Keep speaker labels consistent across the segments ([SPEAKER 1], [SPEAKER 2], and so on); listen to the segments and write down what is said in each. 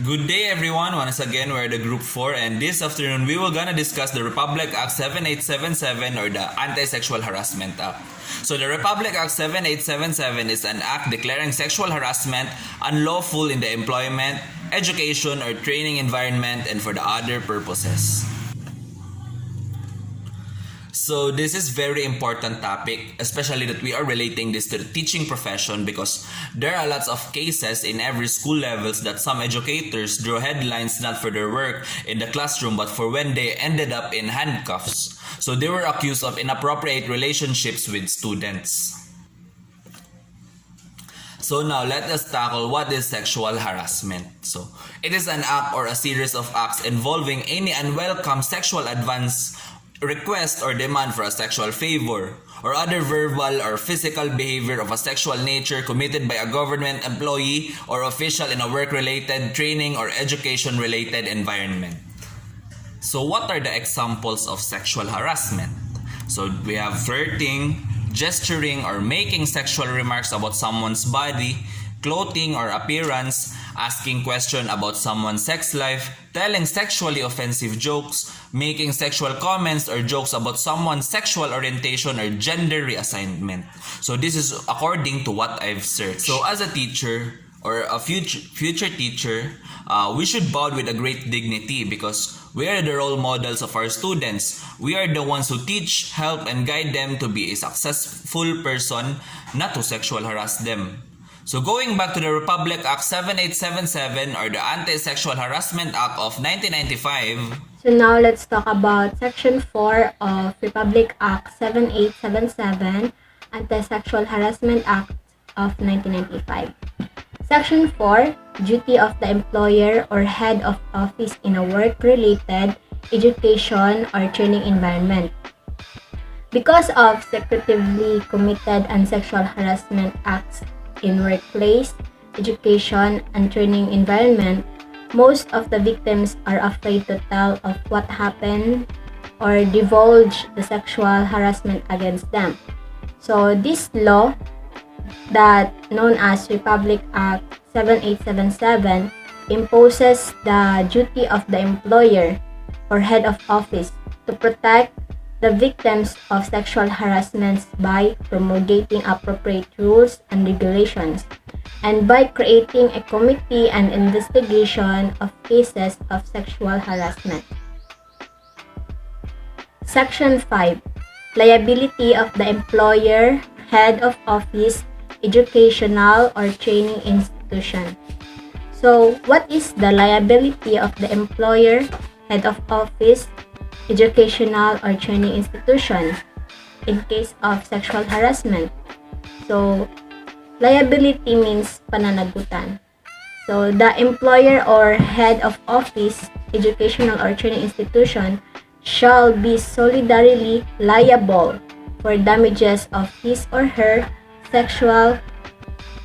[SPEAKER 1] Good day everyone, once again we're the group 4 and this afternoon we will gonna discuss the Republic Act 7877 or the Anti-Sexual Harassment Act. So the Republic Act 7877 is an act declaring sexual harassment unlawful in the employment, education or training environment and for the other purposes. So this is very important topic, especially that we are relating this to the teaching profession because there are lots of cases in every school levels that some educators draw headlines not for their work in the classroom but for when they ended up in handcuffs. So they were accused of inappropriate relationships with students. So now let us tackle what is sexual harassment. So it is an act or a series of acts involving any unwelcome sexual advance, request or demand for a sexual favor or other verbal or physical behavior of a sexual nature committed by a government employee or official in a work-related, training or education-related environment. So what are the examples of sexual harassment? So we have flirting, gesturing or making sexual remarks about someone's body, clothing or appearance, asking questions about someone's sex life, telling sexually offensive jokes, making sexual comments or jokes about someone's sexual orientation or gender reassignment. So this is according to what I've searched. So as a teacher or a future teacher, we should bow with a great dignity because we are the role models of our students. We are the ones who teach, help, and guide them to be a successful person, not to sexual harass them. So going back to the Republic Act 7877 or the Anti-Sexual Harassment Act of 1995.
[SPEAKER 2] So now let's talk about Section 4 of Republic Act 7877, Anti-Sexual Harassment Act of 1995. Section 4, Duty of the employer or head of office in a work-related, education, or training environment. Because of secretively committed and sexual harassment acts in workplace, education, and training environment, most of the victims are afraid to tell of what happened or divulge the sexual harassment against them. So this law that known as Republic Act 7877 imposes the duty of the employer or head of office to protect the victims of sexual harassment by promulgating appropriate rules and regulations and by creating a committee and investigation of cases of sexual harassment. Section 5. Liability of the employer, head of office, educational or training institution. So, what is the liability of the employer, head of office, educational or training institution in case of sexual harassment? So, liability means pananagutan. So, the employer or head of office, educational or training institution shall be solidarily liable for damages of his or her sexual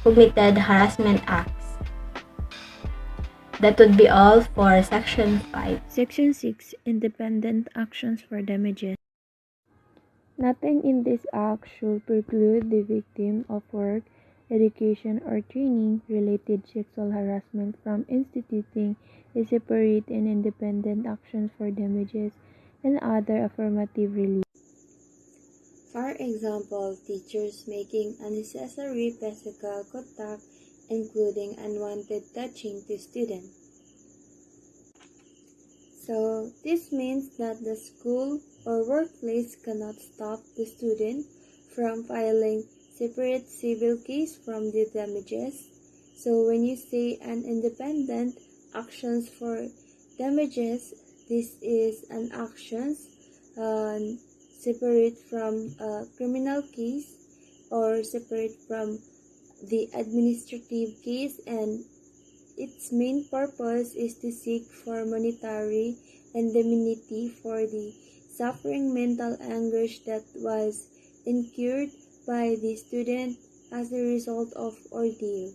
[SPEAKER 2] committed harassment acts. That would be all for Section 5.
[SPEAKER 3] Section 6. Independent actions for damages. Nothing in this act should preclude the victim of work, education, or training-related sexual harassment from instituting a separate and independent actions for damages and other affirmative relief.
[SPEAKER 4] For example, teachers making unnecessary physical contact, including unwanted touching to students. So, this means that the school or workplace cannot stop the student from filing separate civil case from the damages. So, when you say an independent actions for damages, this is an actions separate from a criminal case or separate from the administrative case, and its main purpose is to seek for monetary indemnity for the suffering mental anguish that was incurred by the student as a result of ordeal.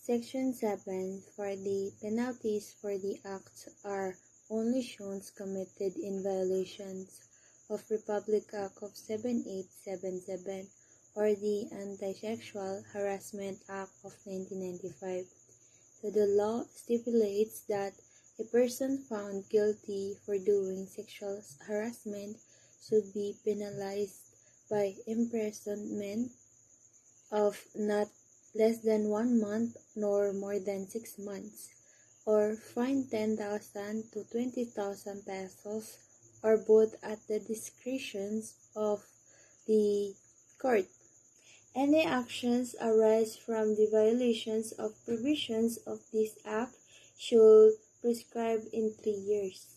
[SPEAKER 4] Section 7. For the penalties for the acts are only shown committed in violations of Republic Act of 7877 or the Anti-Sexual Harassment Act of 1995. So the law stipulates that a person found guilty for doing sexual harassment should be penalized by imprisonment of not less than 1 month nor more than 6 months, or fine 10,000 to 20,000 pesos, or both at the discretion of the court. Any actions arise from the violations of provisions of this act should prescribe in 3 years.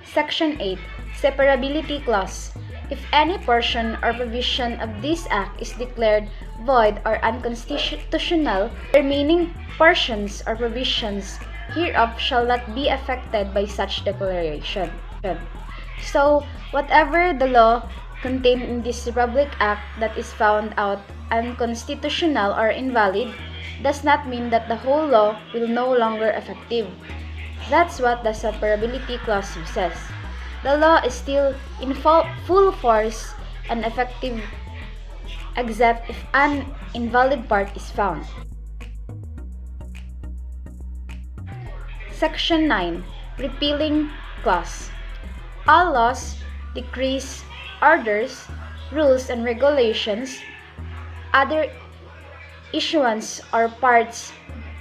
[SPEAKER 5] Section 8. Separability Clause. If any portion or provision of this act is declared void or unconstitutional, the remaining portions or provisions hereof shall not be affected by such declaration. So, whatever the law contained in this Republic Act that is found out unconstitutional or invalid does not mean that the whole law will no longer effective. That's what the separability clause says. The law is still in full force and effective except if an invalid part is found. Section 9. Repealing Clause. All laws, decrees, orders, rules, and regulations, other issuance or parts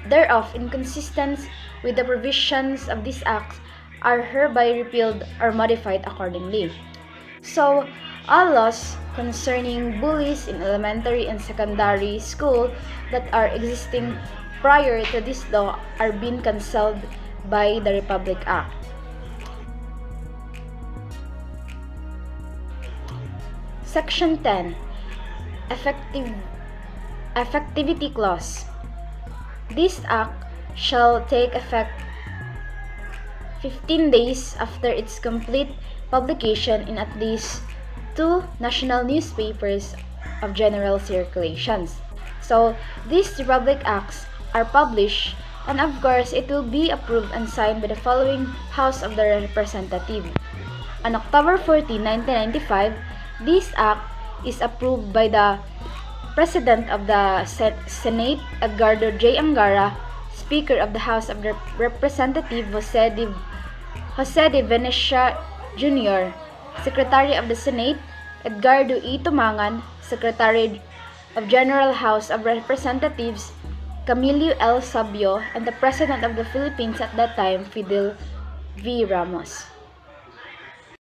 [SPEAKER 5] thereof inconsistent with the provisions of this act are hereby repealed or modified accordingly. So, all laws concerning bullies in elementary and secondary school that are existing prior to this law are being cancelled by the Republic Act. Section 10. Effectivity Clause. This act shall take effect 15 days after its complete publication in at least 2 national newspapers of general circulations. So, these Republic Acts are published, and of course, it will be approved and signed by the following House of the Representatives. On October 14, 1995, this act is approved by the President of the Senate, Edgardo J. Angara, Speaker of the House of Representatives, Jose de Venecia Jr., Secretary of the Senate, Edgardo E. Tumangan, Secretary of General House of Representatives, Camilo L. Sabio, and the President of the Philippines at that time, Fidel V. Ramos.